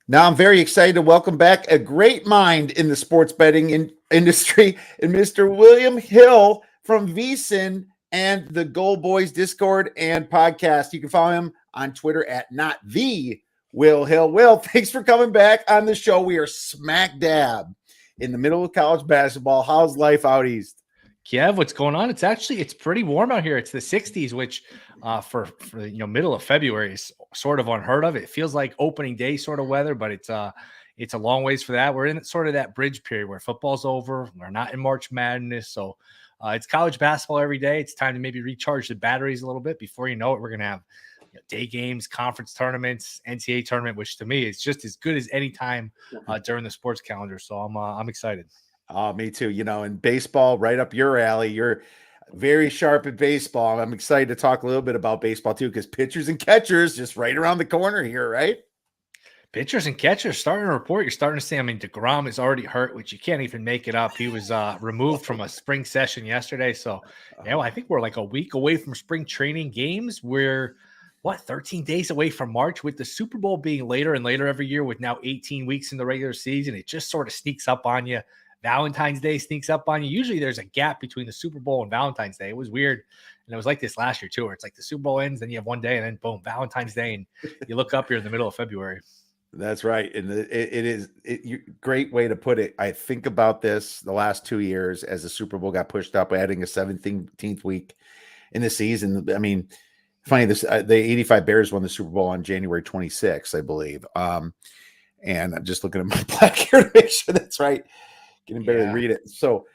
Now I'm very excited to welcome back a great mind in the sports betting industry, and Mr. William Hill from VSiN and the Goal Boys Discord and podcast. You can follow him on Twitter at not the Will Hill. Will, thanks for coming back on the show. We are smack dab in the middle of college basketball. How's life out east? Kev, what's going on? It's pretty warm out here. It's the 60s, which for middle of February is sort of unheard of. It feels like opening day sort of weather, but it's a long ways for that. We're in sort of that bridge period where football's over. We're not in March Madness, so it's college basketball every day. It's time to maybe recharge the batteries a little bit. Before you know it, we're gonna have day games, conference tournaments, NCAA tournament, which to me is just as good as any time during the sports calendar. So I'm excited. Oh, me too. In baseball, right up your alley. You're very sharp at baseball. I'm excited to talk a little bit about baseball too, because pitchers and catchers just right around the corner here, right? Pitchers and catchers starting to report. You're starting to see, DeGrom is already hurt, which you can't even make it up. He was removed from a spring session yesterday. So, I think we're like a week away from spring training games. We're 13 days away from March, with the Super Bowl being later and later every year, with now 18 weeks in the regular season. It just sort of sneaks up on you. Valentine's Day sneaks up on you. Usually there's a gap between the Super Bowl and Valentine's Day. It was weird. And it was like this last year too, where it's like the Super Bowl ends, then you have one day, and then boom, Valentine's Day. And you look up, you're in the middle of February. That's right. And it is great way to put it. I think about this the last 2 years as the Super Bowl got pushed up, adding a 17th week in the season. Funny, the 85 Bears won the Super Bowl on January 26th, I believe. And I'm just looking at my plaque here to make sure that's right. Can barely read it. So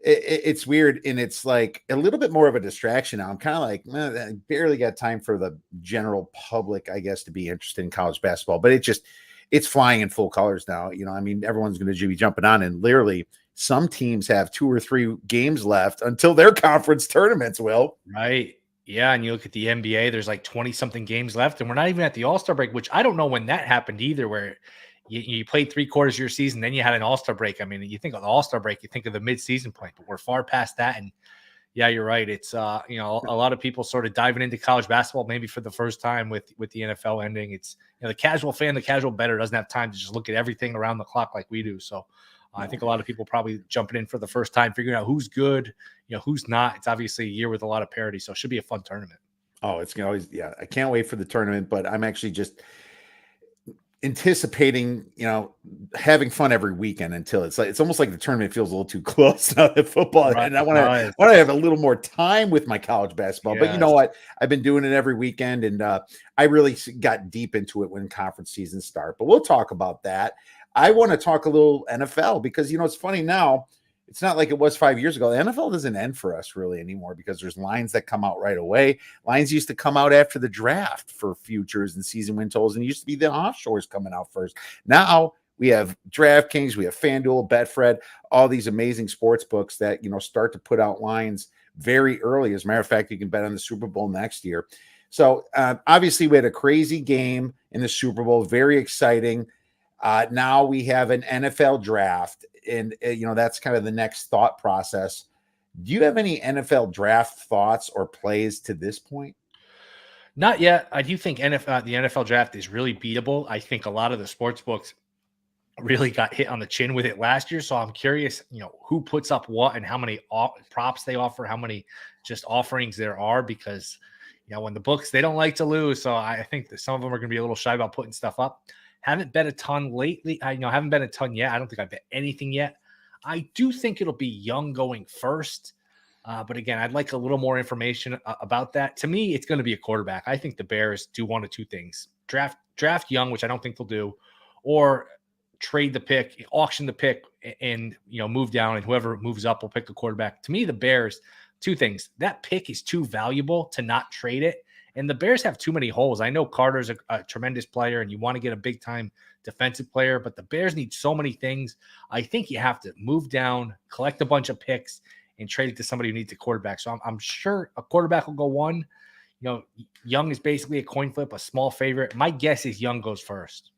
it's weird, and it's like a little bit more of a distraction now. I'm kind of like, I barely got time for the general public, I guess, to be interested in college basketball. But it's flying in full colors now. Everyone's going to be jumping on, and literally some teams have 2 or 3 games left until their conference tournaments will. Right. Yeah, and you look at the NBA, there's like 20-something games left, and we're not even at the All-Star break, which I don't know when that happened either, where you played 3/4 of your season, then you had an All-Star break. You think of the All-Star break, you think of the mid-season point, but we're far past that. And yeah, you're right. It's a lot of people sort of diving into college basketball maybe for the first time with the NFL ending. It's the casual fan, the casual bettor doesn't have time to just look at everything around the clock like we do. So I think a lot of people probably jumping in for the first time, figuring out who's good, who's not. It's obviously a year with a lot of parity, so it should be a fun tournament. Oh, it's going to always, I can't wait for the tournament, but I'm actually just anticipating, having fun every weekend until it's almost like the tournament feels a little too close now that football. Right. And I want to have a little more time with my college basketball. Yes. But you know what? I've been doing it every weekend, and I really got deep into it when conference seasons start. But we'll talk about that. I want to talk a little NFL because, it's funny now. It's not like it was 5 years ago. The NFL doesn't end for us really anymore because there's lines that come out right away. Lines used to come out after the draft for futures and season win totals, and it used to be the offshores coming out first. Now we have DraftKings, we have FanDuel, Betfred, all these amazing sports books that, start to put out lines very early. As a matter of fact, you can bet on the Super Bowl next year. So obviously we had a crazy game in the Super Bowl, very exciting. Now we have an NFL draft, and that's kind of the next thought process. Do you have any NFL draft thoughts or plays to this point? Not yet. I do think the NFL draft is really beatable. I think a lot of the sports books really got hit on the chin with it last year. So I'm curious, who puts up what and how many props they offer, how many just offerings there are, because, when the books, they don't like to lose. So I think that some of them are going to be a little shy about putting stuff up. Haven't bet a ton lately. I haven't bet a ton yet. I don't think I've bet anything yet. I do think it'll be Young going first. But again, I'd like a little more information about that. To me, it's going to be a quarterback. I think the Bears do one of two things. Draft Young, which I don't think they'll do, or trade the pick, auction the pick, and move down, and whoever moves up will pick a quarterback. To me, the Bears, two things. That pick is too valuable to not trade it. And the Bears have too many holes. I know Carter's a tremendous player, and you want to get a big-time defensive player, but the Bears need so many things. I think you have to move down, collect a bunch of picks, and trade it to somebody who needs a quarterback. So I'm sure a quarterback will go one. Young is basically a coin flip, a small favorite. My guess is Young goes first.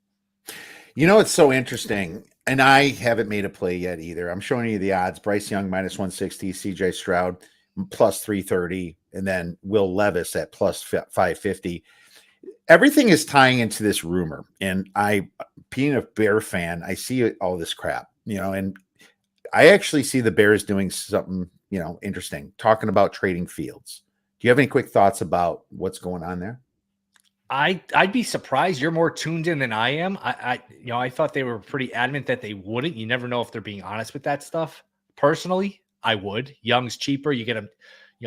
It's so interesting, and I haven't made a play yet either. I'm showing you the odds. Bryce Young minus 160, CJ Stroud plus 330, and then Will Levis at plus 550. everything is tying into this rumor. And being a Bear fan, I see all this crap, and I actually see the Bears doing something, interesting, talking about trading Fields. Do you have any quick thoughts about what's going on there? I'd be surprised. You're more tuned in than I am. I thought they were pretty adamant that they wouldn't. You never know if they're being honest with that stuff. Personally, I would. Young's cheaper. You get him,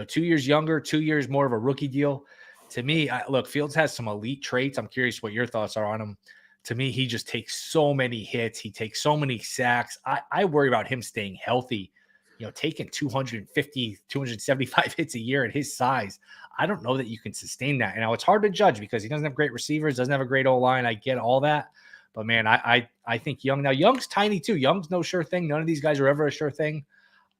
2 years younger, 2 years more of a rookie deal. To me, look, Fields has some elite traits. I'm curious what your thoughts are on him. To me, he just takes so many hits. He takes so many sacks. I worry about him staying healthy, taking 250, 275 hits a year at his size. I don't know that you can sustain that. And now it's hard to judge because he doesn't have great receivers, doesn't have a great O-line. I get all that. But, man, I think Young's tiny too. Young's no sure thing. None of these guys are ever a sure thing.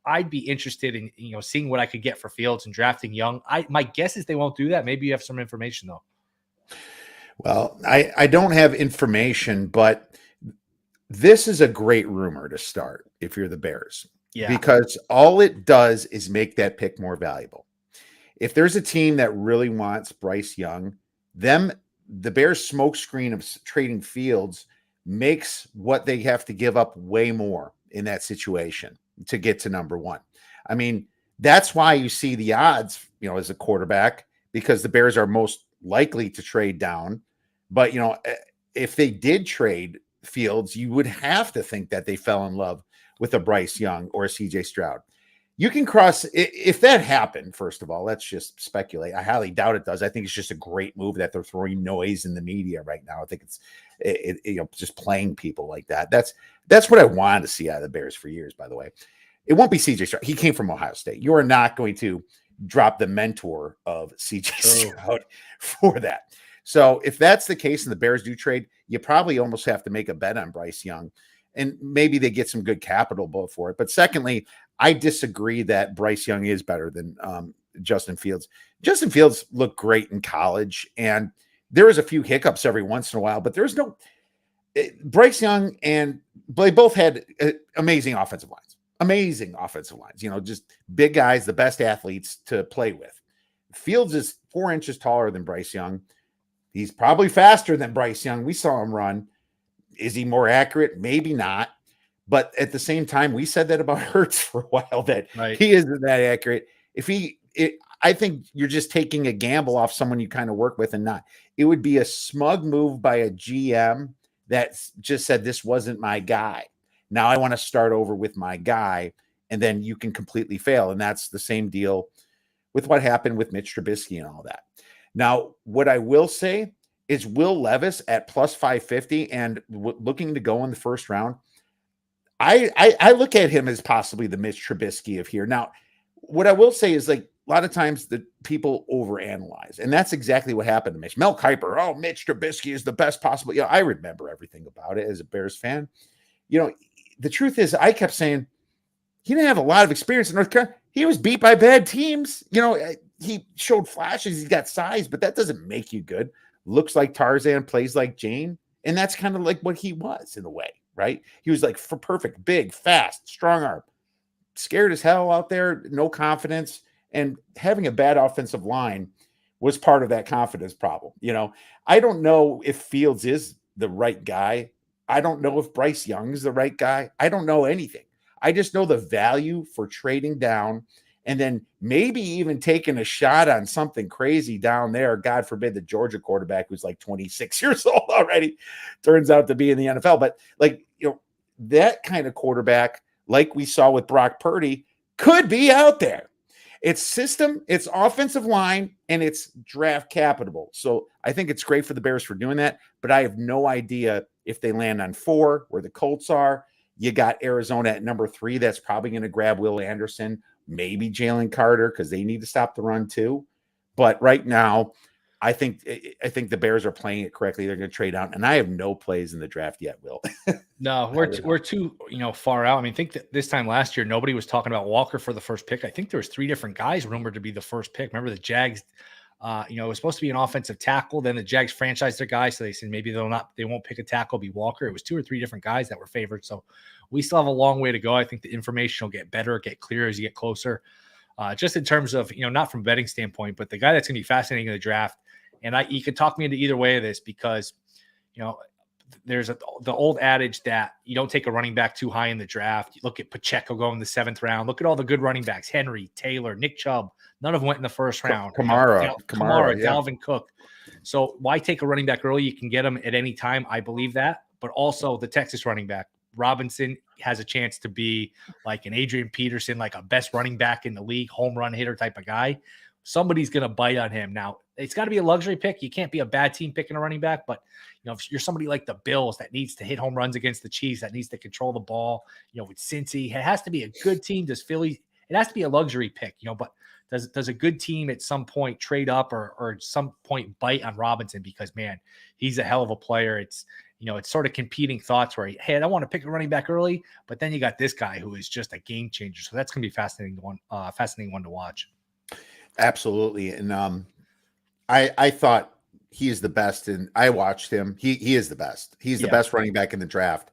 I'd be interested in, seeing what I could get for Fields and drafting Young. My guess is they won't do that. Maybe you have some information, though. Well, I don't have information, but this is a great rumor to start if you're the Bears. Yeah. Because all it does is make that pick more valuable. If there's a team that really wants Bryce Young, the Bears' smokescreen of trading Fields makes what they have to give up way more in that situation to get to number one. I mean, that's why you see the odds, as a quarterback, because the Bears are most likely to trade down. But, if they did trade Fields, you would have to think that they fell in love with a Bryce Young or a CJ Stroud. You can cross, if that happened, first of all, let's just speculate. I highly doubt it does. I think it's just a great move that they're throwing noise in the media right now. I think it's just playing people like that. That's what I wanted to see out of the Bears for years, by the way. It won't be CJ Stroud. He came from Ohio State. You are not going to drop the mentor of CJ Stroud for that. So if that's the case and the Bears do trade, you probably almost have to make a bet on Bryce Young. And maybe they get some good capital for it. But secondly, I disagree that Bryce Young is better than Justin Fields. Justin Fields looked great in college, and there was a few hiccups every once in a while, but there's no Bryce Young and they both had amazing offensive lines. Amazing offensive lines, just big guys, the best athletes to play with. Fields is 4 inches taller than Bryce Young. He's probably faster than Bryce Young. We saw him run. Is he more accurate? Maybe not. But at the same time, we said that about Hurts for a while, that he isn't that accurate. I think you're just taking a gamble off someone you kind of work with and not. It would be a smug move by a GM that just said, this wasn't my guy. Now I want to start over with my guy, and then you can completely fail. And that's the same deal with what happened with Mitch Trubisky and all that. Now, what I will say is Will Levis at plus 550 and looking to go in the first round. I look at him as possibly the Mitch Trubisky of here. Now, what I will say is, like, a lot of times the people overanalyze, and that's exactly what happened to Mitch. Mel Kiper, Mitch Trubisky is the best possible. I remember everything about it as a Bears fan. The truth is, I kept saying he didn't have a lot of experience in North Carolina. He was beat by bad teams. He showed flashes. He's got size, but that doesn't make you good. Looks like Tarzan, plays like Jane. And that's kind of like what he was in a way, right? He was like perfect, big, fast, strong arm, scared as hell out there, no confidence. And having a bad offensive line was part of that confidence problem. I don't know if Fields is the right guy. I don't know if Bryce Young is the right guy. I don't know anything. I just know the value for trading down and then maybe even taking a shot on something crazy down there. God forbid the Georgia quarterback who's like 26 years old already turns out to be in the NFL. But that kind of quarterback, like we saw with Brock Purdy, could be out there. It's system, it's offensive line, and it's draft capital. So I think it's great for the Bears for doing that, but I have no idea if they land on 4 where the Colts are. You got Arizona at number 3. That's probably going to grab Will Anderson, maybe Jalen Carter, because they need to stop the run too. But right now, I think the Bears are playing it correctly. They're going to trade out, and I have no plays in the draft yet, Will. No, we're too far out. I mean, I think that this time last year nobody was talking about Walker for the first pick. I think there was 3 different guys rumored to be the first pick. Remember the Jags? It was supposed to be an offensive tackle. Then the Jags franchised their guy, so they said maybe they won't pick a tackle, be Walker. It was 2 or 3 different guys that were favored. So we still have a long way to go. I think the information will get better, get clearer as you get closer. Just in terms of not from betting standpoint, but the guy that's going to be fascinating in the draft And you could talk me into either way of this because, there's the old adage that you don't take a running back too high in the draft. You look at Pacheco going in the 7th round. Look at all the good running backs: Henry, Taylor, Nick Chubb. None of them went in the 1st round. Kamara, yeah. Dalvin Cook. So why take a running back early? You can get them at any time. I believe that. But also the Texas running back, Robinson, has a chance to be like an Adrian Peterson, like a best running back in the league, home run hitter type of guy. Somebody's going to bite on him. Now, it's got to be a luxury pick. You can't be a bad team picking a running back, but if you're somebody like the Bills that needs to hit home runs against the Chiefs, that needs to control the ball, with Cincy, it has to be a good team. Does Philly? It has to be a luxury pick, but does a good team at some point trade up or at some point bite on Robinson because, man, he's a hell of a player. It's sort of competing thoughts where, hey, I don't want to pick a running back early, but then you got this guy who is just a game changer. So that's going to be fascinating one to watch. Absolutely. And I thought he is the best, and I watched him. He is the best. He's the best running back in the draft.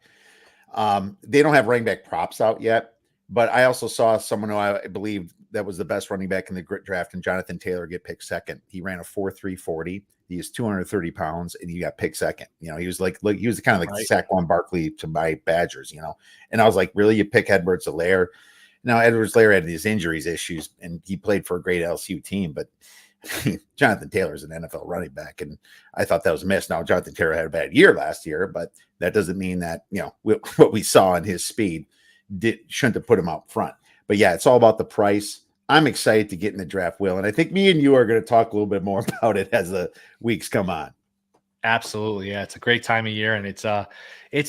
They don't have running back props out yet, but I also saw someone who I believe that was the best running back in the draft, and Jonathan Taylor, get picked second. He ran a 4.3 40. He is 230 pounds, and he got picked second. He was he was kind of like Saquon Barkley to my Badgers, And I was like, really, you pick Edwards-Helaire? Now, Edwards-Helaire had his injuries issues, and he played for a great LSU team, but Jonathan Taylor is an NFL running back, and I thought that was a miss. Now, Jonathan Taylor had a bad year last year, but that doesn't mean that, what we saw in his speed shouldn't have put him out front. But yeah, it's all about the price. I'm excited to get in the draft, Will, and I think me and you are going to talk a little bit more about it as the weeks come on. Absolutely. Yeah. It's a great time of year, and it's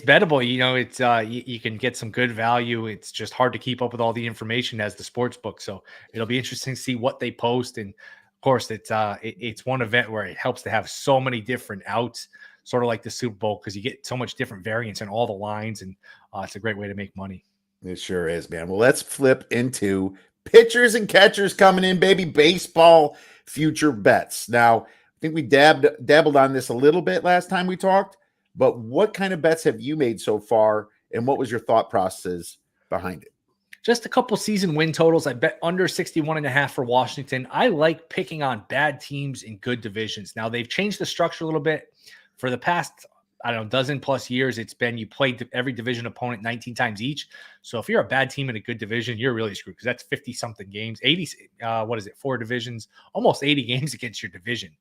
bettable. You can get some good value. It's just hard to keep up with all the information as the sports book. So it'll be interesting to see what they post. And of course it's one event where it helps to have so many different outs, sort of like the Super Bowl, because you get so much different variance in all the lines, and it's a great way to make money. It sure is, man. Well, let's flip into pitchers and catchers coming in, baby. Baseball future bets. Now, I think we dabbled on this a little bit last time we talked, but what kind of bets have you made so far, and what was your thought process behind it? Just a couple season win totals. I bet under 61.5 for Washington. I like picking on bad teams in good divisions. Now, they've changed the structure a little bit. For the past, dozen plus years, it's been you played every division opponent 19 times each. So if you're a bad team in a good division, you're really screwed, because that's 50-something games, 80, 4 divisions, almost 80 games against your division.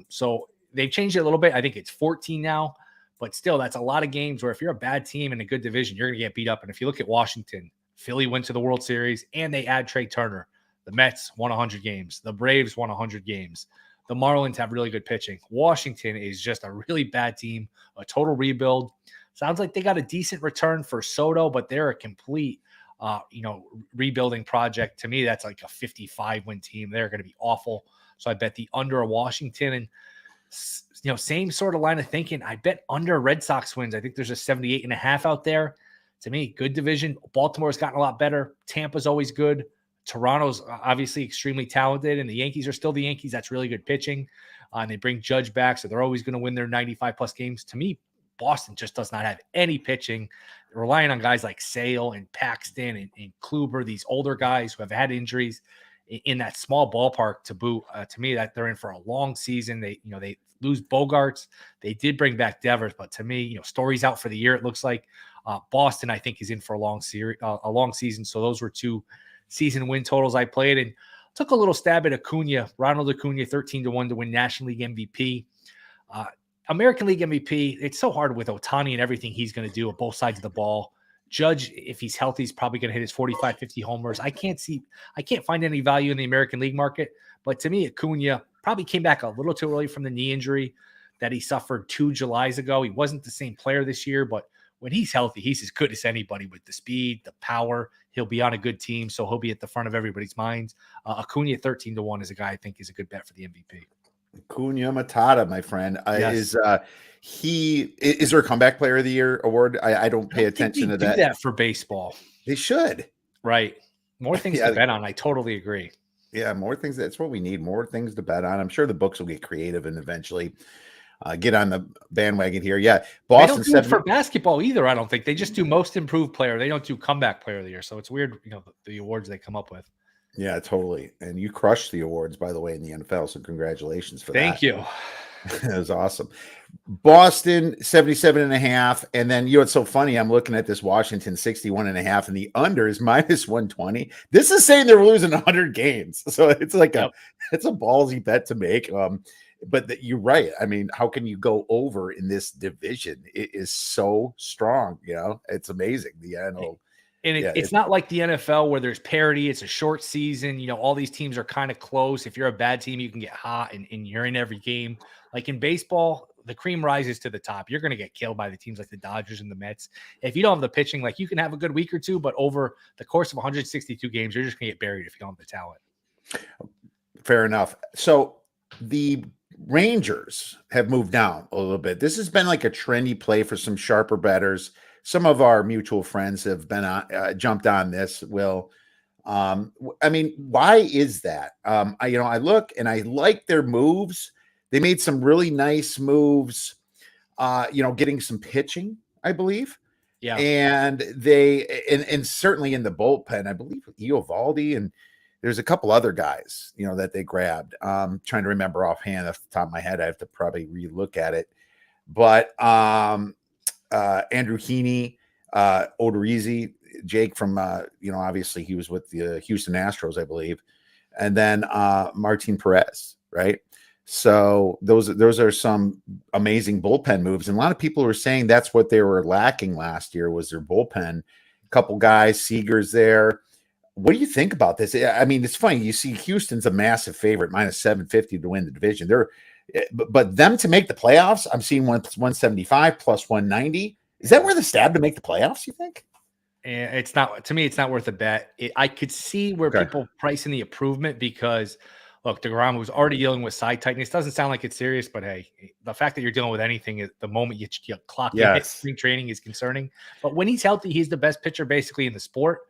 So they've changed it a little bit. I think it's 14 now, but still, that's a lot of games where if you're a bad team in a good division, you're going to get beat up. And if you look at Washington, Philly went to the World Series and they add Trey Turner. The Mets won 100 games. The Braves won 100 games. The Marlins have really good pitching. Washington is just a really bad team, a total rebuild. Sounds like they got a decent return for Soto, but they're a complete, rebuilding project. To me, that's like a 55-win team. They're going to be awful. So I bet the under a Washington, and same sort of line of thinking. I bet under Red Sox wins. I think there's a 78.5 out there. To me, good division. Baltimore's gotten a lot better. Tampa's always good. Toronto's obviously extremely talented, and the Yankees are still the Yankees. That's really good pitching. And they bring Judge back, so they're always going to win their 95-plus games. To me, Boston just does not have any pitching. They're relying on guys like Sale and Paxton and Kluber, these older guys who have had injuries in that small ballpark to boot. To me, that they're in for a long season. They lose Bogarts. They did bring back Devers, but to me, Story's out for the year. It looks like Boston, I think, is in for a long season. So those were two season win totals I played, and took a little stab at Ronald Acuna, 13-1 to win National League MVP. American League MVP, it's so hard with Ohtani and everything he's going to do at both sides of the ball. Judge, if he's healthy, is probably going to hit his 45, 50 homers. I can't find any value in the American League market, but to me, Acuna probably came back a little too early from the knee injury that he suffered 2 Julys ago. He wasn't the same player this year, but when he's healthy, he's as good as anybody with the speed, the power. He'll be on a good team, so he'll be at the front of everybody's minds. Acuna 13-1 is a guy I think is a good bet for the MVP. Acuna Matata, my friend, yes. Is there a comeback player of the year award? I don't pay attention to that. Do that for baseball. They should. Right. More things to bet on. I totally agree. Yeah, more things. That's what we need. More things to bet on. I'm sure the books will get creative and eventually get on the bandwagon here. Yeah, Boston. They don't do it for basketball either. I don't think they just do most improved player. They don't do comeback player of the year. So it's weird, the awards they come up with. Yeah, totally. And you crushed the awards, by the way, in the NFL. So congratulations for that. Thank you. That was awesome. Boston 77.5. And then, what's so funny, I'm looking at this Washington 61.5, and the under is -120. This is saying they're losing 100 games. So it's like it's a ballsy bet to make. But you're right. I mean, how can you go over in this division? It is so strong. It's amazing. The NFL. And it's not like the NFL where there's parity. It's a short season. All these teams are kind of close. If you're a bad team, you can get hot and you're in every game. Like in baseball, the cream rises to the top. You're going to get killed by the teams like the Dodgers and the Mets. If you don't have the pitching, like you can have a good week or two, but over the course of 162 games, you're just going to get buried if you don't have the talent. Fair enough. So the Rangers have moved down a little bit. This has been like a trendy play for some sharper bettors. Some of our mutual friends have been jumped on this. Will, I mean, why is that? I look and I like their moves. They made some really nice moves. Getting some pitching, I believe. Yeah, and and certainly in the bullpen, I believe Eovaldi, and there's a couple other guys, that they grabbed. Trying to remember offhand off the top of my head. I have to probably relook at it, but Andrew Heaney, Odorizzi, Jake from obviously he was with the Houston Astros, I believe, and then Martin Perez, right? So those are some amazing bullpen moves, and a lot of people are saying that's what they were lacking last year was their bullpen. A couple guys, Seager's there. What do you think about this? I mean, it's funny. You see, Houston's a massive favorite, -750 to win the division. But them to make the playoffs, I'm seeing 175 plus 190. Is that worth a stab to make the playoffs, you think? And it's not, to me, it's not worth a bet. I could see where people pricing the improvement because, look, DeGrom was already dealing with side tightness. Doesn't sound like it's serious, but hey, the fact that you're dealing with anything at the moment you clock in spring training is concerning. But when he's healthy, he's the best pitcher basically in the sport.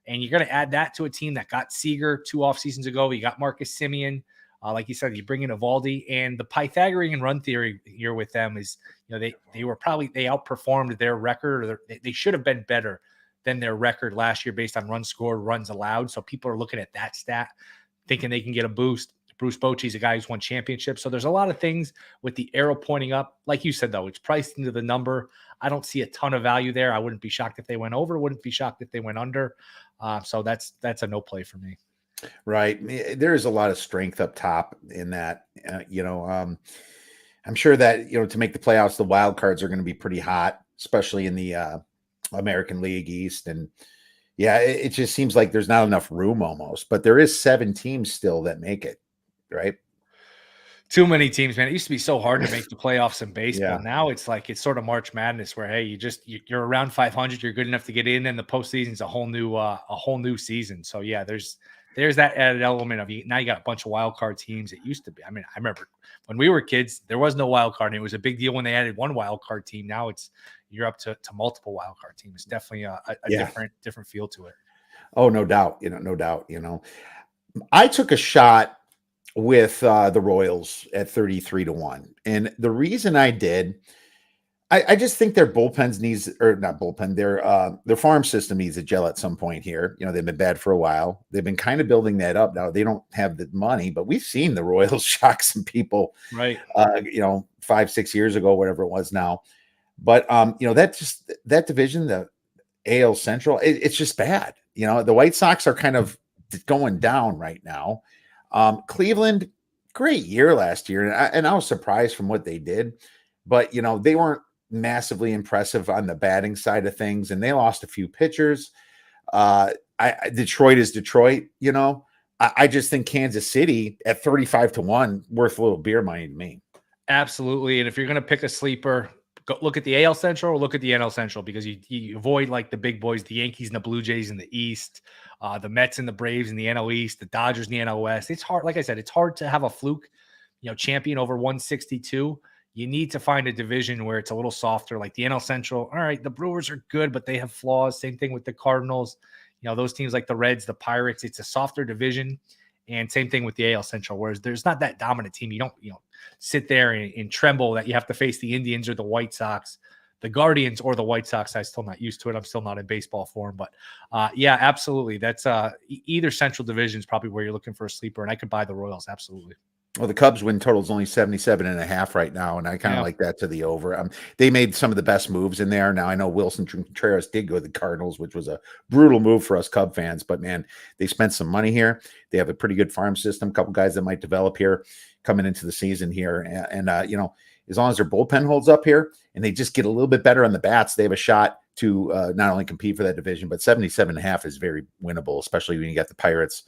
And you're going to add that to a team that got Seager 2 off seasons ago. You got Marcus Semien. Like you said, you bring in Eovaldi, and the Pythagorean run theory here with them is, they outperformed their record, or they should have been better than their record last year based on runs scored, runs allowed. So people are looking at that stat, thinking they can get a boost. Bruce Bochy's a guy who's won championships. So there's a lot of things with the arrow pointing up. Like you said, though, it's priced into the number. I don't see a ton of value there. I wouldn't be shocked if they went over. Wouldn't be shocked if they went under. So that's a no play for me. Right. There is a lot of strength up top in that, I'm sure that, to make the playoffs, the wild cards are going to be pretty hot, especially in the American League East. And yeah, it just seems like there's not enough room almost, but there is 7 teams still that make it, right? Too many teams, man. It used to be so hard to make the playoffs in baseball. Yeah. Now it's like it's sort of March Madness, where hey, you're around 500, you're good enough to get in, and the postseason's a whole new season. So yeah, there's that added element of now you got a bunch of wild card teams. It used to be. I mean, I remember when we were kids, there was no wild card, and it was a big deal when they added one wild card team. Now you're up to multiple wild card teams. It's definitely a different feel to it. Oh, no doubt. No doubt. I took a shot with the Royals at 33-1. And the reason I did, I just think their their farm system needs a gel at some point here. They've been bad for a while. They've been kind of building that up. Now they don't have the money, but we've seen the Royals shock some people, right? 5-6 years ago, whatever it was now. But that division, the AL Central, it's just bad. The White Sox are kind of going down right now. Cleveland, great year last year, and I was surprised from what they did, but they weren't massively impressive on the batting side of things, and they lost a few pitchers. Detroit is Detroit. I just think Kansas City at 35-1 worth a little beer money to me. Absolutely, and if you're going to pick a sleeper, go look at the AL Central or look at the NL Central, because you avoid like the big boys, the Yankees and the Blue Jays in the East. The Mets and the Braves in the NL East, the Dodgers in the NL West. It's hard. Like I said, it's hard to have a fluke, champion over 162. You need to find a division where it's a little softer, like the NL Central. All right, the Brewers are good, but they have flaws. Same thing with the Cardinals. Those teams like the Reds, the Pirates, it's a softer division. And same thing with the AL Central, whereas there's not that dominant team. You don't, sit there and tremble that you have to face the Indians or the White Sox. the Guardians or the White Sox. I'm still not used to it. I'm still not in baseball form, but yeah, absolutely. That's either Central Division is probably where you're looking for a sleeper, and I could buy the Royals. Absolutely. Well, the Cubs win total is only 77.5 right now, and I kind of like that to the over. They made some of the best moves in there. Now, I know Wilson Contreras did go to the Cardinals, which was a brutal move for us Cub fans, but man, they spent some money here. They have a pretty good farm system, a couple guys that might develop here coming into the season here. And you know, as long as their bullpen holds up here and they just get a little bit better on the bats, they have a shot to not only compete for that division, but 77.5 is very winnable, especially when you got the Pirates,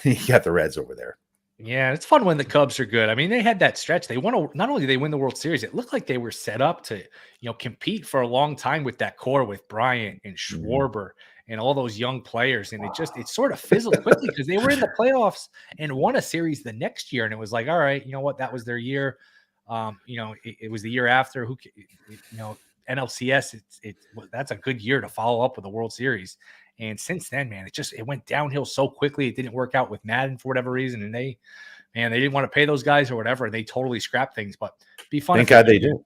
you got the Reds over there. Yeah, it's fun when the Cubs are good. I mean, they had that stretch. They won. Not only did they win the World Series, it looked like they were set up to, compete for a long time with that core with Bryant and Schwarber and all those young players. And it sort of fizzled quickly because they were in the playoffs and won a series the next year. And it was like, all right, you know what? That was their year. It was the year after. NLCS. That's a good year to follow up with the World Series. And since then, man, it went downhill so quickly. It didn't work out with Madden for whatever reason. And they didn't want to pay those guys or whatever. They totally scrapped things, but be fun. Thank God they did.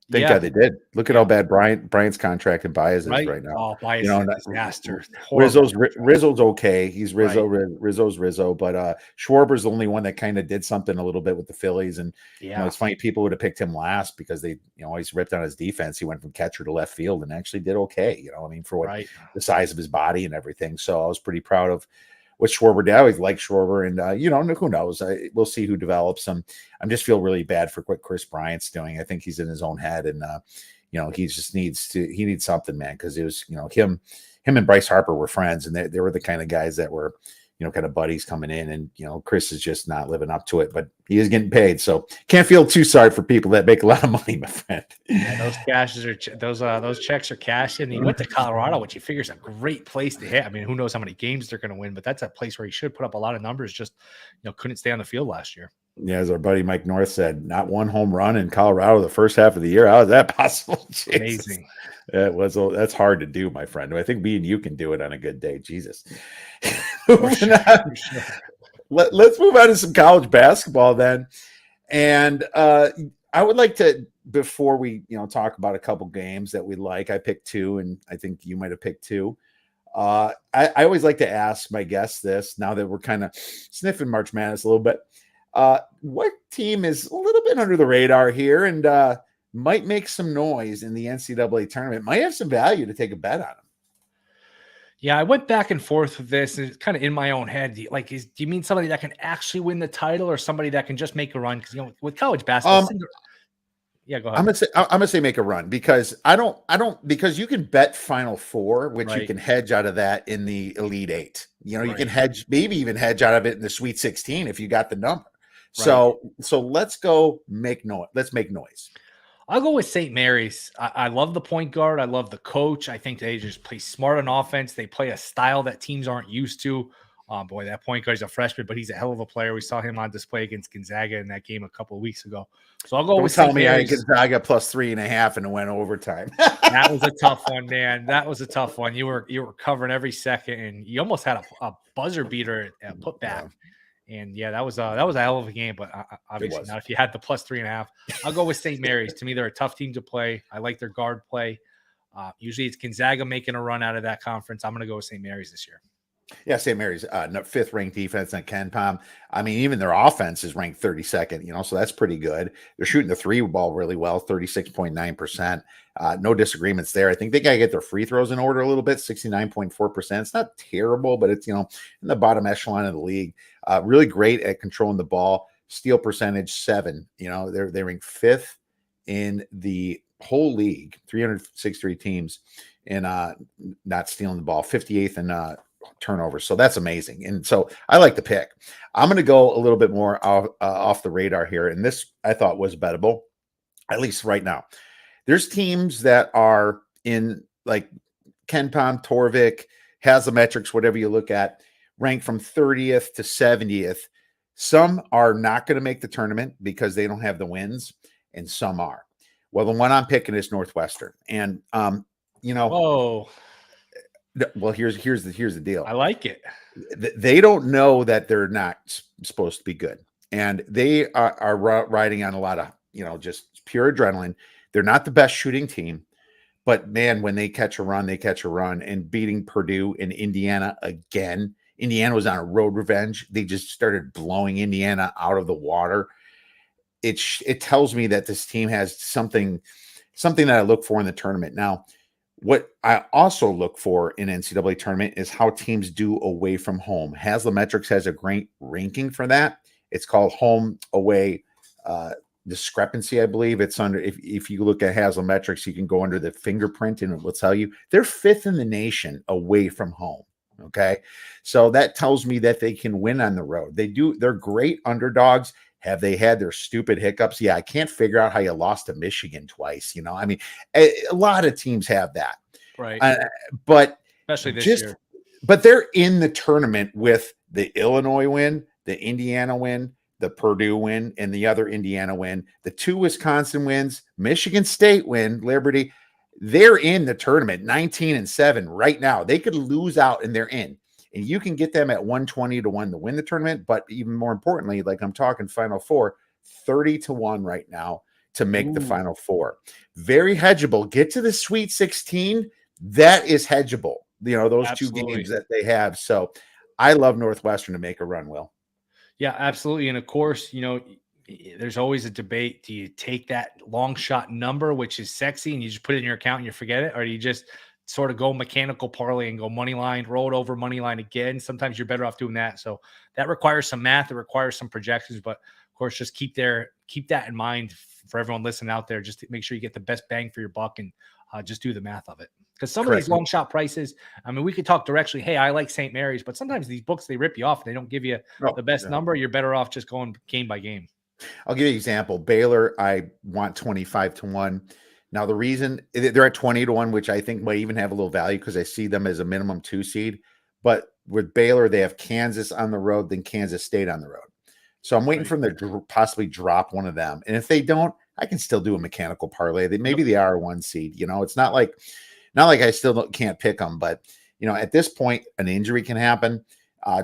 Thank God they did. Look at how bad Bryant's contract and Baez is right now. Oh, Baez is a disaster. Rizzo's okay. He's Rizzo. Right. Rizzo's Rizzo, but Schwarber's the only one that kind of did something a little bit with the Phillies. And it's funny, people would have picked him last because they, always ripped on his defense. He went from catcher to left field and actually did okay. For what the size of his body and everything. So I was pretty proud of what Schwarber did. I always like Schwarber, and who knows? We'll see who develops him. I just feel really bad for what Chris Bryant's doing. I think he's in his own head, and he just needs something, man. Because it was him and Bryce Harper were friends, and they were the kind of guys that were kind of buddies coming in, and Chris is just not living up to it, but he is getting paid, so can't feel too sorry for people that make a lot of money, my friend. Yeah, those checks are cashed in. He went to Colorado, which he figures a great place to hit. I mean, who knows how many games they're going to win, but that's a place where he should put up a lot of numbers. Just couldn't stay on the field last year. Yeah, as our buddy Mike North said, not one home run in Colorado the first half of the year. How is that possible? Amazing. That's hard to do, my friend. I think me and you can do it on a good day. Jesus. Let's move on to some college basketball then. And I would like to, before we talk about a couple games that we like, I picked two, and I think you might have picked two. I always like to ask my guests this, now that we're kind of sniffing March Madness a little bit. What team is a little bit under the radar here and might make some noise in the NCAA tournament? Might have some value to take a bet on them. Yeah, I went back and forth with this, and it's kind of in my own head. Do you mean somebody that can actually win the title, or somebody that can just make a run? Because with college basketball, yeah, go ahead. I'm gonna say make a run, because I don't because you can bet Final Four, which you can hedge out of that in the Elite Eight. You can hedge, maybe even hedge out of it in the Sweet 16 if you got the number. So let's go make noise. Let's make noise. I'll go with St. Mary's. I love the point guard. I love the coach. I think they just play smart on offense. They play a style that teams aren't used to. Boy, that point guard's a freshman, but he's a hell of a player. We saw him on display against Gonzaga in that game a couple of weeks ago. So I'll go with St. Mary's. Don't tell me I had Gonzaga plus 3.5 and it went overtime. That was a tough one, man. That was a tough one. You were covering every second, and you almost had a buzzer beater put back. Yeah. And yeah, that was a hell of a game, but obviously not if you had the plus 3.5. I'll go with St. Mary's. To me, they're a tough team to play. I like their guard play. Usually it's Gonzaga making a run out of that conference. I'm going to go with St. Mary's this year. Yeah, St. Mary's, 5th ranked defense in Ken Pom. I mean, even their offense is ranked 32nd, so that's pretty good. They're shooting the three ball really well, 36.9%. No disagreements there. I think they got to get their free throws in order a little bit, 69.4%. It's not terrible, but it's, in the bottom echelon of the league. Really great at controlling the ball. Steal percentage 7. They rank 5th in the whole league, 363 teams, and not stealing the ball, 58th in turnovers. So that's amazing. And so I like the pick. I'm going to go a little bit more off the radar here. And this I thought was bettable, at least right now. There's teams that are in like Ken Pom, Torvik, Haslametrics, whatever you look at, ranked from 30th to 70th. Some are not going to make the tournament because they don't have the wins, and some are. Well, the one I'm picking is Northwestern. And, well, here's the deal. I like it. They don't know that they're not supposed to be good, and they are riding on a lot of just pure adrenaline. They're not the best shooting team, But man, when they catch a run, they catch a run. And beating Purdue and Indiana again, Indiana was on a road revenge. They just started blowing Indiana out of the water. It tells me that this team has something that I look for in the tournament. Now, what I also look for in NCAA tournament is how teams do away from home. Haslametrics has a great ranking for that. It's called home away discrepancy, I believe. It's under, if you look at Haslametrics, you can go under the fingerprint and it will tell you they're 5th in the nation away from home. Okay. So that tells me that they can win on the road. They're great underdogs. Have they had their stupid hiccups? Yeah, I can't figure out how you lost to Michigan twice. I mean, a lot of teams have that. Right. But especially this year. But they're in the tournament with the Illinois win, the Indiana win, the Purdue win, and the other Indiana win, the 2 Wisconsin wins, Michigan State win, Liberty. They're in the tournament 19-7 right now. They could lose out and they're in. And you can get them at 120 to 1 to win the tournament. But even more importantly, like I'm talking Final Four, 30 to 1 right now to make the Final Four. Very hedgeable. Get to the Sweet 16. That is hedgeable. Those Absolutely. 2 games that they have. So I love Northwestern to make a run, Will. Yeah, absolutely. And of course, there's always a debate. Do you take that long shot number, which is sexy, and you just put it in your account and you forget it? Or do you just sort of go mechanical parlay and go money line, roll it over money line again? Sometimes you're better off doing that. So that requires some math. It requires some projections. But of course, just keep that in mind for everyone listening out there. Just to make sure you get the best bang for your buck and just do the math of it. Because some of these long shot prices, I mean, we could talk directly, hey, I like St. Mary's, but sometimes these books, they rip you off. They don't give you the best number. You're better off just going game by game. I'll give you an example. Baylor, I want 25 to 1. Now, the reason they're at 20 to 1, which I think might even have a little value because I see them as a minimum 2 seed. But with Baylor, they have Kansas on the road, then Kansas State on the road. So I'm waiting for them to possibly drop one of them. And if they don't, I can still do a mechanical parlay. Maybe they are a 1 seed. It's not like I still can't pick them. But, at this point, an injury can happen.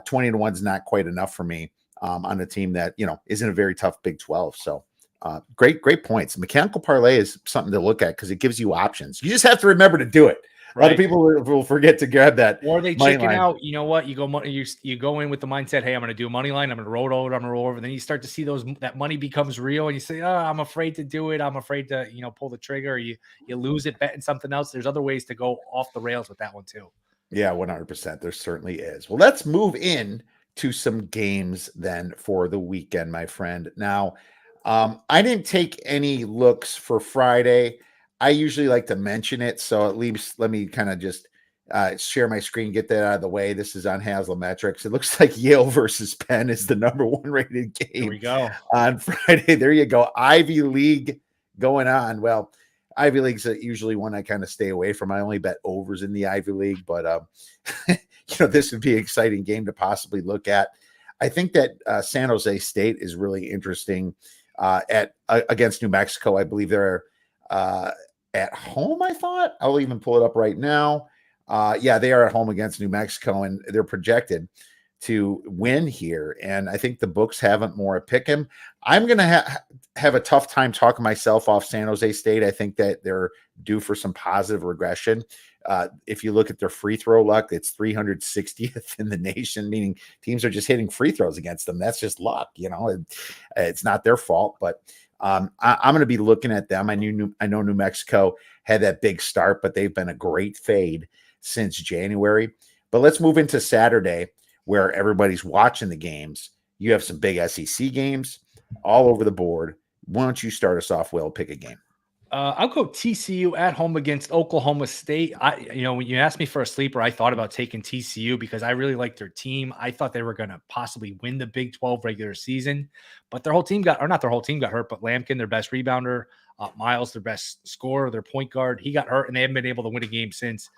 20 to 1 is not quite enough for me on a team that, isn't a very tough Big 12. So great points. Mechanical parlay is something to look at because it gives you options. You just have to remember to do it. A lot of people will forget to grab that. Or they chicken out. You know what? You go in with the mindset, hey, I'm going to do a money line. I'm going to roll it over. I'm going to roll over. Then you start to see that money becomes real, and you say, oh, I'm afraid to do it. I'm afraid to pull the trigger. Or you lose it betting something else. There's other ways to go off the rails with that one too. Yeah, 100%. There certainly is. Well, let's move in to some games then for the weekend, my friend. Now, I didn't take any looks for Friday. I usually like to mention it, so at least let me kind of just share my screen, get that out of the way. This is on Haslametrics. It looks like Yale versus Penn is the number 1 rated game. Here we go on Friday. There you go. Ivy League going on. Well, Ivy League's usually one I kind of stay away from. I only bet overs in the Ivy League, but this would be an exciting game to possibly look at. I think that San Jose State is really interesting against New Mexico. I believe they're at home, I thought. I'll even pull it up right now. Yeah, they are at home against New Mexico, and they're projected to win here. And I think the books haven't more at pick 'em. I'm going to have a tough time talking myself off San Jose State. I think that they're due for some positive regression. If you look at their free throw luck, it's 360th in the nation, meaning teams are just hitting free throws against them. That's just luck. It's not their fault, but I'm going to be looking at them. I know New Mexico had that big start, but they've been a great fade since January. But let's move into Saturday, where everybody's watching the games. You have some big SEC games all over the board. Why don't you start us off, Will? Pick a game. I'll go TCU at home against Oklahoma State. When you asked me for a sleeper, I thought about taking TCU because I really like their team. I thought they were going to possibly win the Big 12 regular season, but their whole team got hurt, but Lampkin, their best rebounder, Miles, their best scorer, their point guard, he got hurt, and they haven't been able to win a game since.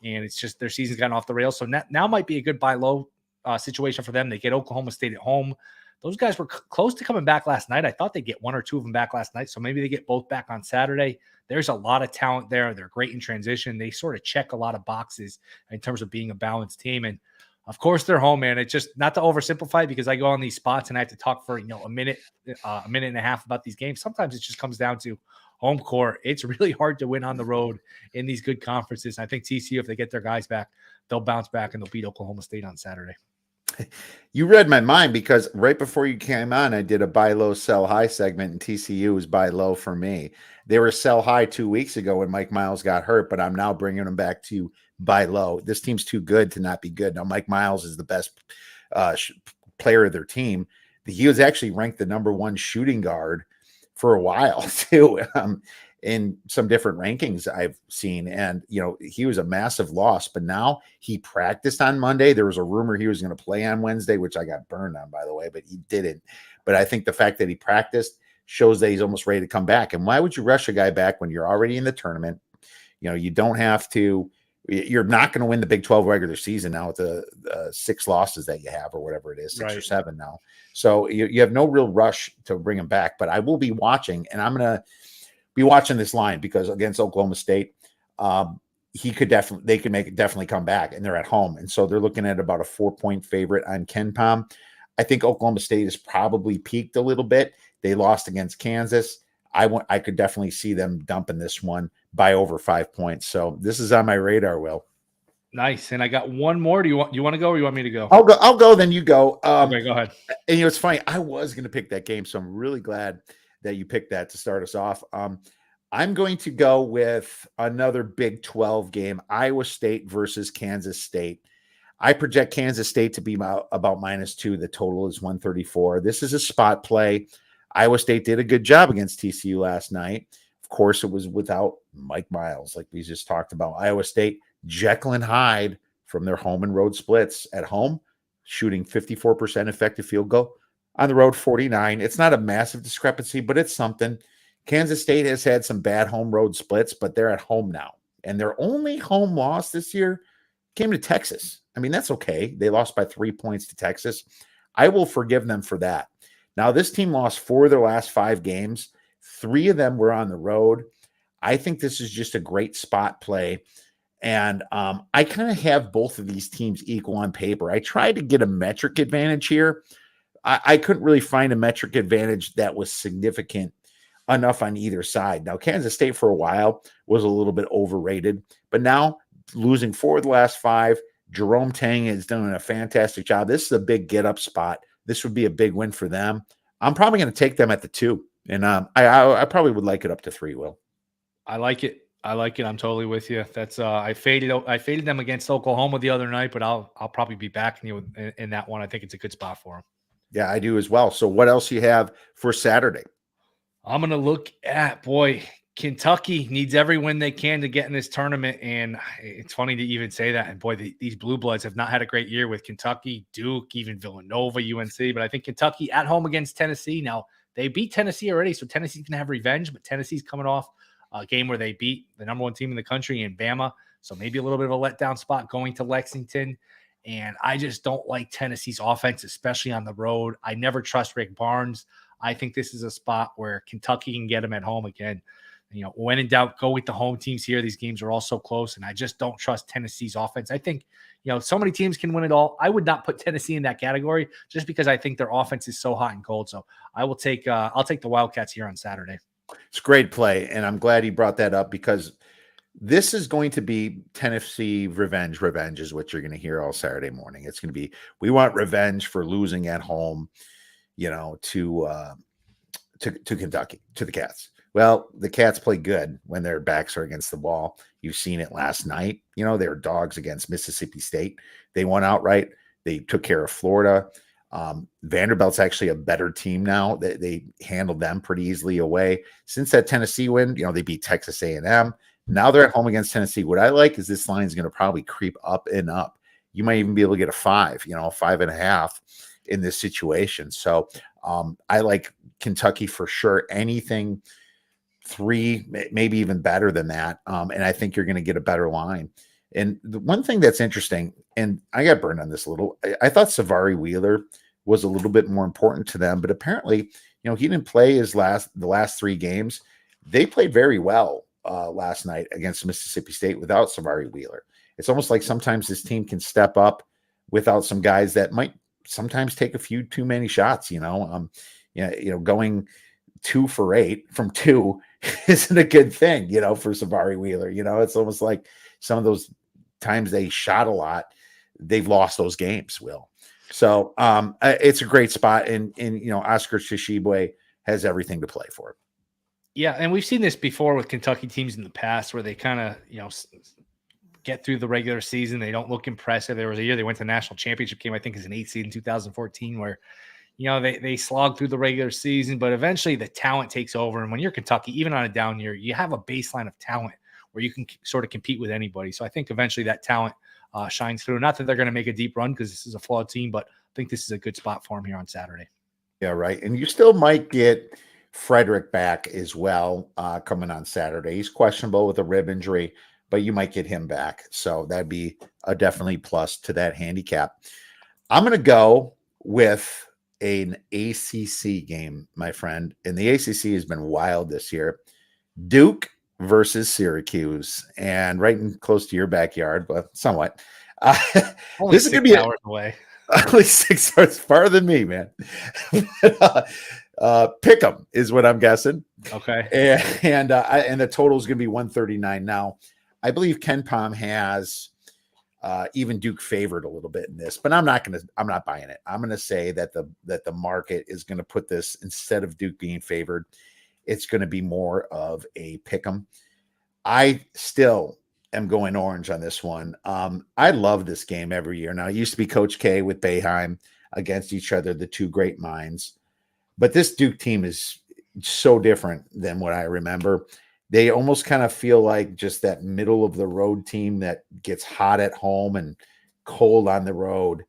And it's just their season's gotten off the rails. So now might be a good buy low situation for them. They get Oklahoma State at home. Those guys were close to coming back last night. I thought they'd get 1 or 2 of them back last night. So maybe they get both back on Saturday. There's a lot of talent there. They're great in transition. They sort of check a lot of boxes in terms of being a balanced team. And of course they're home, man. It's just not to oversimplify because I go on these spots and I have to talk for, a minute and a half about these games. Sometimes it just comes down to home court. It's really hard to win on the road in these good conferences. I think TCU, if they get their guys back, they'll bounce back and they'll beat Oklahoma State on Saturday. You read my mind because right before you came on, I did a buy low, sell high segment, and TCU was buy low for me. They were sell high 2 weeks ago when Mike Miles got hurt, but I'm now bringing them back to buy low. This team's too good to not be good. Now, Mike Miles is the best player of their team. He was actually ranked the number one shooting guard for a while too, in some different rankings I've seen. And, he was a massive loss, but now he practiced on Monday. There was a rumor he was going to play on Wednesday, which I got burned on, by the way, but he didn't. But I think the fact that he practiced shows that he's almost ready to come back. And why would you rush a guy back when you're already in the tournament? You don't have to. You're not going to win the Big 12 regular season now with the 6 losses that you have, or whatever it is, 6 or 7 now. So you have no real rush to bring him back. But I will be watching, and I'm going to be watching this line because against Oklahoma State, they could definitely come back, and they're at home. And so they're looking at about a 4-point favorite on KenPom. I think Oklahoma State has probably peaked a little bit. They lost against Kansas. I could definitely see them dumping this one by over 5 points. So this is on my radar, Will. Nice. And I got one more. Do you want to go, or you want me to go? I'll go, then you go. Okay, go ahead. And it's funny. I was going to pick that game, so I'm really glad that you picked that to start us off. I'm going to go with another Big 12 game, Iowa State versus Kansas State. I project Kansas State to be about -2. The total is 134. This is a spot play. Iowa State did a good job against TCU last night. Of course, it was without Mike Miles, like we just talked about. Iowa State, Jekyll and Hyde from their home and road splits. At home, shooting 54% effective field goal. On the road, 49. It's not a massive discrepancy, but it's something. Kansas State has had some bad home road splits, but they're at home now. And their only home loss this year came to Texas. I mean, that's okay. They lost by 3 points to Texas. I will forgive them for that. Now, this team lost 4 of their last 5 games. 3 of them were on the road. I think this is just a great spot play. And I kind of have both of these teams equal on paper. I tried to get a metric advantage here. I couldn't really find a metric advantage that was significant enough on either side. Now, Kansas State for a while was a little bit overrated, but now losing 4 of the last 5, Jerome Tang is doing a fantastic job. This is a big get-up spot. This would be a big win for them. I'm probably going to take them at the 2, and I probably would like it up to 3, Will. I like it. I'm totally with you. That's I faded them against Oklahoma the other night, but I'll probably be backing you in that one. I think it's a good spot for them. Yeah, I do as well. So what else you have for Saturday? I'm going to look at, Kentucky needs every win they can to get in this tournament. And it's funny to even say that. And these Blue Bloods have not had a great year with Kentucky, Duke, even Villanova, UNC. But I think Kentucky at home against Tennessee. Now, they beat Tennessee already, so Tennessee's going to have revenge. But Tennessee's coming off a game where they beat the number 1 team in the country in Bama. So maybe a little bit of a letdown spot going to Lexington. And I just don't like Tennessee's offense, especially on the road. I never trust Rick Barnes. I think this is a spot where Kentucky can get them at home again. When in doubt, go with the home teams here. These games are all so close, and I just don't trust Tennessee's offense. I think, so many teams can win it all. I would not put Tennessee in that category just because I think their offense is so hot and cold. So I'll take the Wildcats here on Saturday. It's a great play, and I'm glad he brought that up because this is going to be Tennessee revenge. Revenge is what you're going to hear all Saturday morning. It's going to be, we want revenge for losing at home, to Kentucky, to the Cats. Well, the Cats play good when their backs are against the wall. You've seen it last night. They were dogs against Mississippi State. They won outright. They took care of Florida. Vanderbilt's actually a better team now. They handled them pretty easily away. Since that Tennessee win, they beat Texas A&M. Now they're at home against Tennessee. What I like is this line is going to probably creep up and up. You might even be able to get a 5, 5.5 in this situation. So I like Kentucky for sure. Anything 3, maybe even better than that. And I think you're going to get a better line. And the one thing that's interesting, and I got burned on this a little, I thought Savari Wheeler was a little bit more important to them, but apparently, he didn't play the last 3 games. They played very well last night against Mississippi State without Savari Wheeler. It's almost like sometimes this team can step up without some guys that might sometimes take a few too many shots, going 2 for 8 from 2 isn't a good thing, for Savari Wheeler. It's almost like some of those times they shot a lot, they've lost those games, Will. So it's a great spot. And Oscar Tshiebwe has everything to play for. Yeah, and we've seen this before with Kentucky teams in the past where they kind of, get through the regular season. They don't look impressive. There was a year they went to the national championship game, I think is an 8 seed in 2014, where, they slogged through the regular season, but eventually the talent takes over. And when you're Kentucky, even on a down year, you have a baseline of talent where you can sort of compete with anybody. So I think eventually that talent shines through. Not that they're going to make a deep run because this is a flawed team, but I think this is a good spot for them here on Saturday. Yeah, right. And you still might get Frederick back as well coming on Saturday. He's questionable with a rib injury, but you might get him back. So that'd be a definitely plus to that handicap. I'm going to go with an ACC game, my friend. And the ACC has been wild this year. Duke versus Syracuse, and right in close to your backyard, but somewhat. Only this is going to be hours away. Only 6 hours farther than me, man. Pick 'em is what I'm guessing. Okay. And the total is going to be 139. Now, I believe Ken Pom has even Duke favored a little bit in this, but I'm not buying it. I'm going to say that the market is going to put this, instead of Duke being favored, it's going to be more of a pick 'em. I still am going orange on this one. I love this game every year. Now, it used to be Coach K with Boeheim against each other, the two great minds. But this Duke team is so different than what I remember. They almost kind of feel like just that middle of the road team that gets hot at home and cold on the road.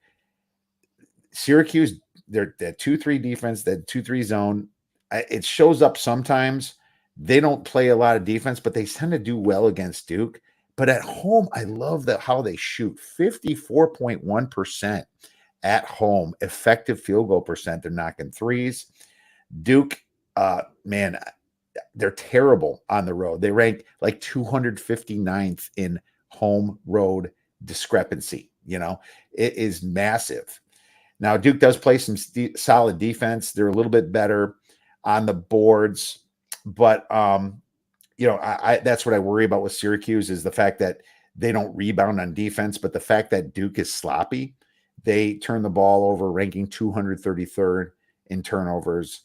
Syracuse, they're that 2-3 defense, that 2-3 zone. It shows up sometimes. They don't play a lot of defense, but they tend to do well against Duke. But at home, I love how they shoot 54.1% at home, effective field goal percent. They're knocking threes. Duke, man, they're terrible on the road. They rank like 259th in home road discrepancy. It is massive. Now, Duke does play some solid defense. They're a little bit better on the boards, but that's what I worry about with Syracuse, is the fact that they don't rebound on defense, but the fact that Duke is sloppy. They turn the ball over, ranking 233rd in turnovers.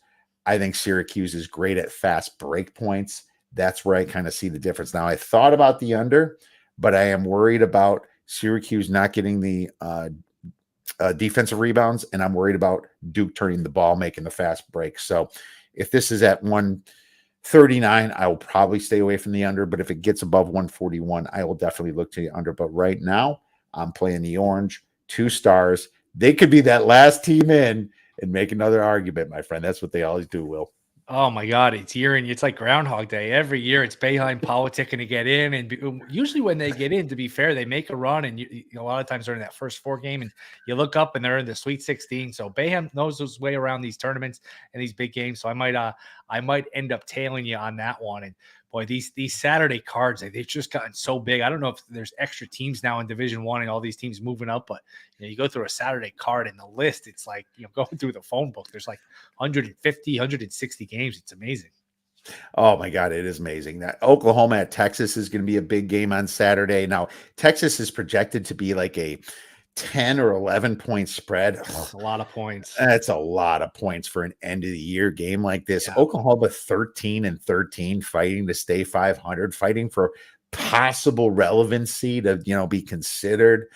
I think Syracuse is great at fast break points. That's where I kind of see the difference. Now, I thought about the under, but I am worried about Syracuse not getting the defensive rebounds, and I'm worried about Duke turning the ball, making the fast break. So if this is at 139, I will probably stay away from the under, but if it gets above 141, I will definitely look to the under. But right now, I'm playing the orange, 2 stars. They could be that last team in and make another argument, my friend. That's what they always do, Will. Oh my God, it's like Groundhog Day. Every year it's Boeheim politicking to get in, and usually when they get in, to be fair, they make a run, and a lot of times they're in that first 4 game, and you look up and they're in the Sweet 16. So Boeheim knows his way around these tournaments and these big games. So I might end up tailing you on that one. And boy, these Saturday cards, they've just gotten so big. I don't know if there's extra teams now in Division I and all these teams moving up, but you go through a Saturday card and the list, it's like, going through the phone book, there's like 150, 160 games. It's amazing. Oh my God, it is amazing. That Oklahoma at Texas is going to be a big game on Saturday. Now, Texas is projected to be like a 10 or 11 point spread. That's a lot of points. That's a lot of points for an end of the year game like this. Yeah. Oklahoma 13-13, fighting to stay 500, fighting for possible relevancy to, be considered.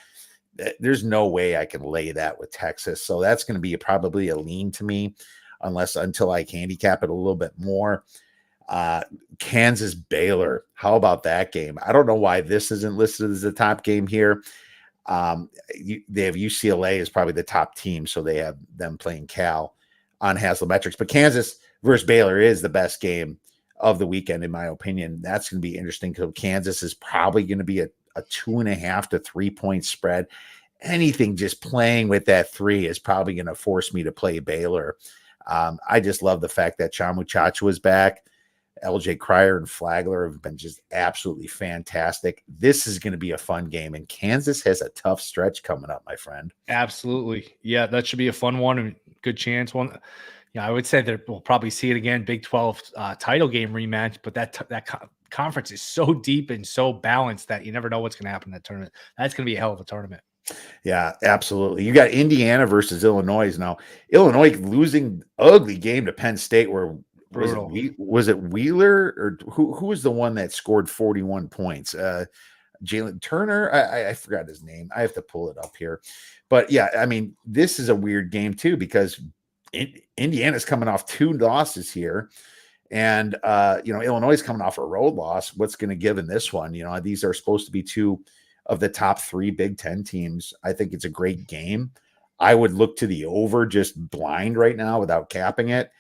There's no way I can lay that with Texas. So that's going to be probably a lean to me until I handicap it a little bit more. Kansas Baylor. How about that game? I don't know why this isn't listed as the top game here. They have UCLA as probably the top team, so they have them playing Cal on Haslametrics. But Kansas versus Baylor is the best game of the weekend, in my opinion. That's going to be interesting because Kansas is probably going to be a 2.5 to 3 point spread. Anything just playing with that 3 is probably going to force me to play Baylor. I just love the fact that Chamu Chacho is back. LJ Cryer and Flagler have been just absolutely fantastic. This is going to be a fun game, and Kansas has a tough stretch coming up, my friend. Absolutely. Yeah, that should be a fun one and good chance. Yeah, I would say that we'll probably see it again. Big 12 title game rematch, but that conference is so deep and so balanced that you never know what's going to happen in that tournament. That's going to be a hell of a tournament. Yeah, absolutely. You got Indiana versus Illinois now. Illinois losing ugly game to Penn State. Where Brutal. was it Wheeler or who was the one that scored 41 points? Jalen Turner. I forgot his name. I have to pull it up here. But yeah, I mean, this is a weird game too because Indiana's coming off 2 losses here. And Illinois is coming off a road loss. What's going to give in this one? These are supposed to be 2 of the top 3 Big Ten teams. I think it's a great game. I would look to the over just blind right now without capping it.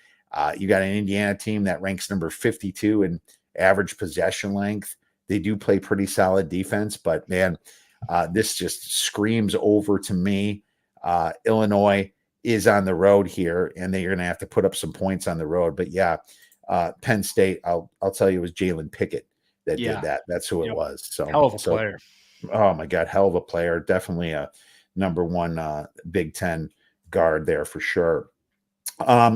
You got an Indiana team that ranks number 52 in average possession length. They do play pretty solid defense, but man, this just screams over to me. Illinois is on the road here, and they're going to have to put up some points on the road. But yeah, Penn State, I'll tell you, it was Jalen Pickett that did that. That's who it was. So hell of a player. Oh my God, hell of a player. Definitely a number 1 Big Ten guard there for sure.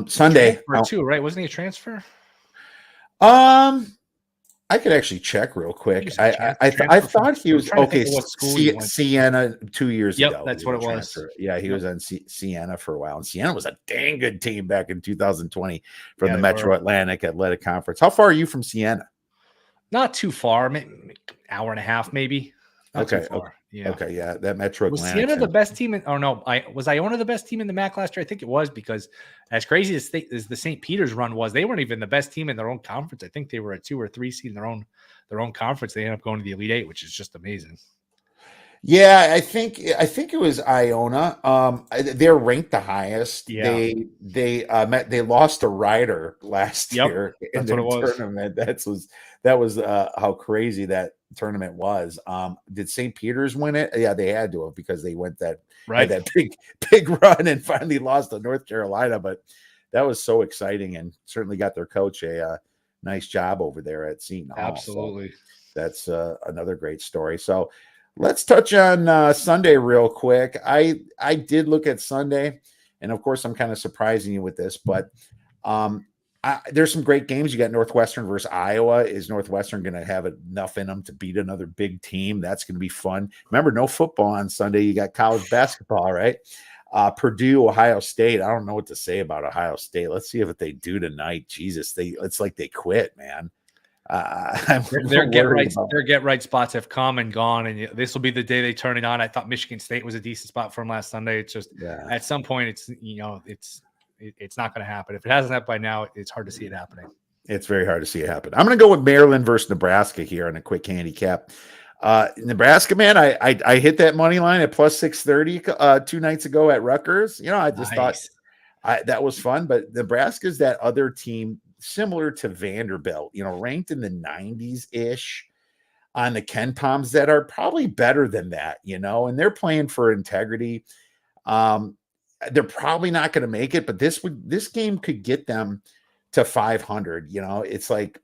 Sunday too, right? Wasn't he a transfer? I could actually check real quick. I thought he was okay. Siena 2 years ago. Yep, that's what it was. Yeah, he was on Siena for a while, and Siena was a dang good team back in 2020 from the Metro Atlantic Athletic Conference. How far are you from Siena? Not too far, maybe an hour and a half, maybe. Okay. Yeah. That Metro Atlantic. Was Siena the best team was Iona the best team in the MAC last year? I think it was, because as crazy as the St. Peter's run was, they weren't even the best team in their own conference. I think they were a 2 or 3 seed in their own conference. They ended up going to the Elite 8, which is just amazing. Yeah, I think it was Iona. They're ranked the highest. Yeah. They lost to Ryder last year in the tournament. That was how crazy that tournament was. Did St. Peter's win it? Yeah, they had to have, because they went that big run and finally lost to North Carolina. But that was so exciting, and certainly got their coach a nice job over there at Seton Hall. Absolutely. So that's another great story. So let's touch on Sunday real quick. I did look at Sunday, and of course I'm kind of surprising you with this, but there's some great games. You got Northwestern versus Iowa. Is Northwestern going to have enough in them to beat another big team? That's going to be fun. Remember, no football on Sunday. You got college basketball, right? Purdue, Ohio State. I don't know what to say about Ohio State. Let's see what they do tonight. Jesus, it's like they quit, man. Their get right spots have come and gone, and this will be the day they turn it on. I thought Michigan State was a decent spot from last Sunday. It's just at some point, it's not going to happen. If it hasn't happened by now, it's hard to see it happening. It's very hard to see it happen. I'm going to go with Maryland versus Nebraska here on a quick handicap. Nebraska, man, I hit that money line at plus 630 2 nights ago at Rutgers. I just thought that was fun. But Nebraska's that other team similar to Vanderbilt, ranked in the 90s-ish on the Ken Palms, that are probably better than that, and they're playing for integrity. They're probably not going to make it, but this game could get them to 500. It's like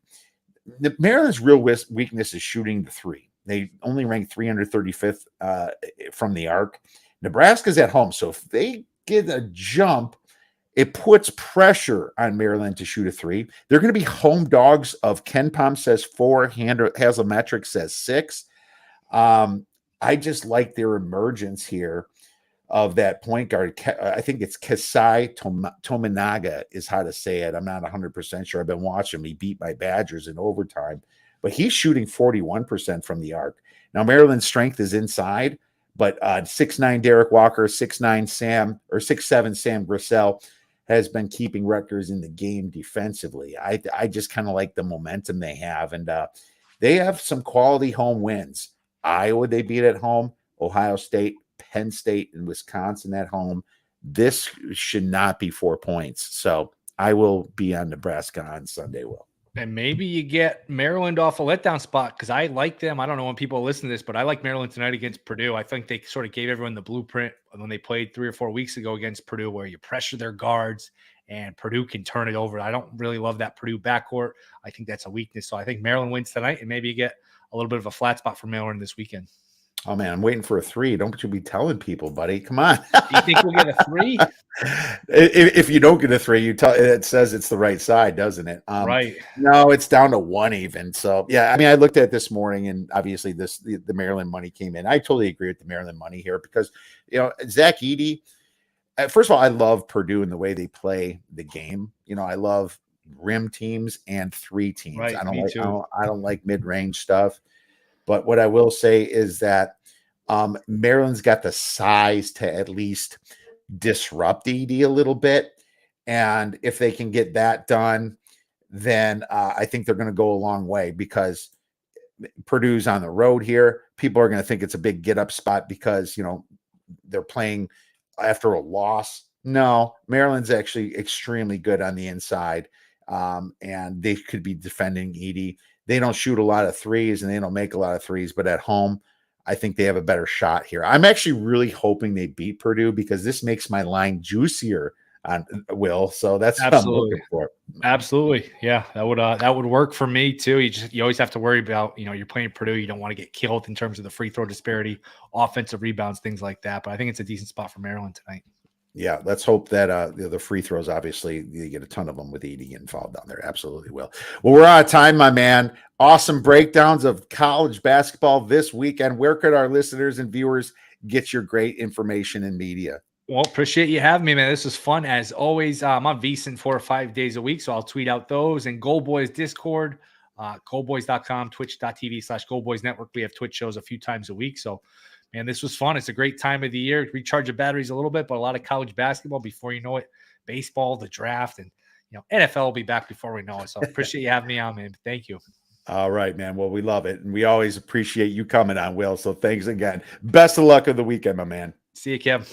Maryland's real weakness is shooting the 3. They only rank 335th from the arc. Nebraska's at home, so if they get a jump, it puts pressure on Maryland to shoot a 3. They're going to be home dogs of Ken Palm says 4, Haslametric says 6. I just like their emergence here of that point guard. I think it's Kasai Tominaga is how to say it. I'm not 100% sure. I've been watching him. He beat my Badgers in overtime, but he's shooting 41% from the arc. Now, Maryland's strength is inside, but 6'9" Derek Walker, 6'7" Sam Grissel has been keeping Rutgers in the game defensively. I just kind of like the momentum they have, and they have some quality home wins. Iowa, they beat at home. Ohio State, Penn State, and Wisconsin at home. This should not be 4 points. So I will be on Nebraska on Sunday, Will. And maybe you get Maryland off a letdown spot, because I like them. I don't know when people listen to this, but I like Maryland tonight against Purdue. I think they sort of gave everyone the blueprint when they played 3 or 4 weeks ago against Purdue, where you pressure their guards and Purdue can turn it over. I don't really love that Purdue backcourt. I think that's a weakness. So I think Maryland wins tonight, and maybe you get a little bit of a flat spot for Maryland this weekend. Oh man, I'm waiting for a 3. Don't you be telling people, buddy. Come on. You think we'll get a 3? If you don't get a 3, you tell it says it's the right side, doesn't it? Right. No, it's down to 1 even. So yeah, I mean, I looked at it this morning, and obviously the Maryland money came in. I totally agree with the Maryland money here because Zach Edey. First of all, I love Purdue and the way they play the game. I love rim teams and 3 teams. Right, I don't like mid-range stuff. But what I will say is that Maryland's got the size to at least disrupt Edey a little bit. And if they can get that done, then I think they're going to go a long way because Purdue's on the road here. People are going to think it's a big get-up spot because, they're playing after a loss. No, Maryland's actually extremely good on the inside, and they could be defending Edey. They don't shoot a lot of threes and they don't make a lot of threes, but at home, I think they have a better shot here. I'm actually really hoping they beat Purdue because this makes my line juicier on Will. So that's what I'm looking for. Absolutely. Yeah, that would work for me too. You always have to worry about, you're playing Purdue. You don't want to get killed in terms of the free throw disparity, offensive rebounds, things like that. But I think it's a decent spot for Maryland tonight. Yeah, let's hope that the free throws, obviously, you get a ton of them with Edey involved down there. Absolutely will. Well, we're out of time, my man. Awesome breakdowns of college basketball this weekend. Where could our listeners and viewers get your great information and media? Well, appreciate you having me, man. This was fun as always. I'm on VSiN 4 or 5 days a week, so I'll tweet out those. And Gold Boys Discord, goldboys.com, twitch.tv/Gold Network. We have Twitch shows a few times a week, so man, this was fun. It's a great time of the year. Recharge your batteries a little bit, but a lot of college basketball before you know it. Baseball, the draft, and NFL will be back before we know it. So appreciate you having me on, man. Thank you. All right, man. Well, we love it, and we always appreciate you coming on, Will. So thanks again. Best of luck of the weekend, my man. See you, Kim.